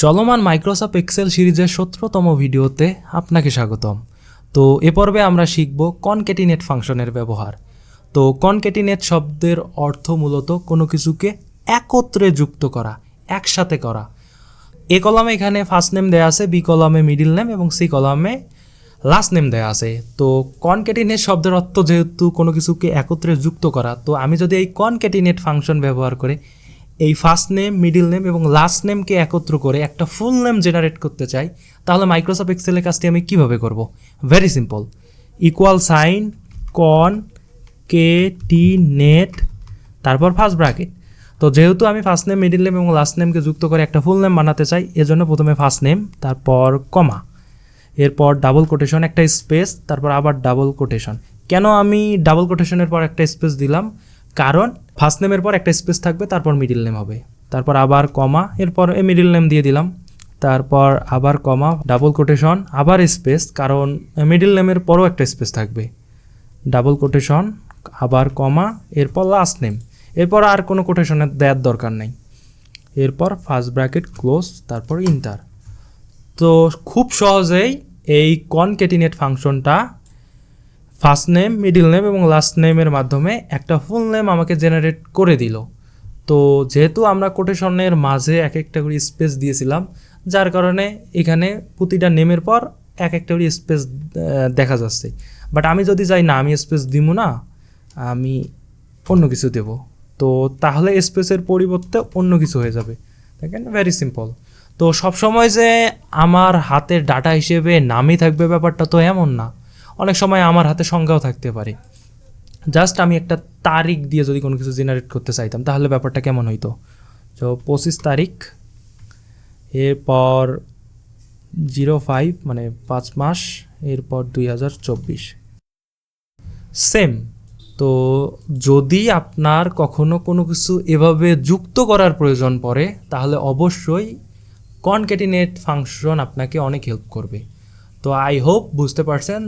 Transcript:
চলমান Microsoft Excel সিরিজের 17তম ভিডিওতে আপনাকে স্বাগতম। তো এ পর্বে আমরা শিখব কনক্যাটিনেট ফাংশনের ব্যবহার। তো কনক্যাটিনেট শব্দের অর্থ মূলত কোনো কিছুকে একত্রে যুক্ত করা, একসাথে করা। এ কলামে এখানে ফার্স্ট নেম দেয়া আছে, বি কলামে মিডিল নেম এবং সি কলামে লাস্ট নেম দেয়া আছে। তো কনক্যাটিনেট শব্দের অর্থ যেহেতু কোনো কিছুকে একত্রে যুক্ত করা, তো আমি যদি এই কনক্যাটিনেট ফাংশন ব্যবহার করে এই ফার্স্ট নেম, মিডিল নেম এবং লাস্ট নেমকে একত্র করে একটা ফুল নেম জেনারেট করতে চাই, তাহলে মাইক্রোসফট এক্সেলের কাজটি আমি কীভাবে করব? Very simple, equal sign concatenate তারপর ফার্স্ট ব্র্যাকেট। তো যেহেতু আমি ফার্স্ট নেম, মিডিল নেম এবং লাস্ট নেমকে যুক্ত করে একটা ফুল নেম বানাতে চাই, এজন্য প্রথমে ফার্স্ট নেম, তারপর কমা, এরপর ডাবল কোটেশন, একটা স্পেস, তারপর আবার ডাবল কোটেশন। কেন আমি ডাবল কোটেশনের পর একটা স্পেস দিলাম? কারণ ফার্স্ট নেমের পর একটা স্পেস থাকবে, তারপর মিডিল নেম হবে, তারপর আবার কমা, এরপর মিডিল নেম দিয়ে দিলাম, তারপর আবার কমা, ডাবল কোটেশন, আবার স্পেস, কারণ মিডিল নেমের পরও একটা স্পেস থাকবে, ডাবল কোটেশন, আবার কমা, এরপর লাস্ট নেম। এরপর আর কোনো কোটেশনের দেওয়ার দরকার নেই। এরপর ফার্স্ট ব্র্যাকেট ক্লোজ, তারপর ইন্টার। তো খুব সহজেই এই কনক্যাটিনেট ফাংশনটা ফার্স্ট নেম, মিডিল নেম এবং লাস্ট নেমের মাধ্যমে একটা ফুল নেম আমাকে জেনারেট করে দিল। তো যেহেতু আমরা কোটেশনের মাঝে এক একটা করে স্পেস দিয়েছিলাম, যার কারণে এখানে প্রতিটা নেমের পর এক একটা করে স্পেস দেখা যাচ্ছে। বাট আমি যদি চাই না, আমি স্পেস দিব না, আমি অন্য কিছু দেব, তো তাহলে স্পেসের পরিবর্তে অন্য কিছু হয়ে যাবে। দেখেন, ভেরি সিম্পল। তো সবসময় যে আমার হাতের ডাটা হিসেবে নামই থাকবে ব্যাপারটা তো এমন না। অনেক সময় আমার হাতে সংখ্যাও থাকতে পারে। জাস্ট আমি একটা তারিখ দিয়ে যদি কোনো কিছু জেনারেট করতে চাইতাম, তাহলে ব্যাপারটা কেমন হইতো? তো 25 তারিখ, এরপর 05 মানে 5 মাস, এরপর 2024, সেম। তো যদি আপনার কখনো কোনো কিছু এভাবে যুক্ত করার প্রয়োজন পড়ে, তাহলে অবশ্যই কনক্যাটিনেট ফাংশন আপনাকে অনেক হেল্প করবে। তো আই হোপ বুঝতে পারছেন।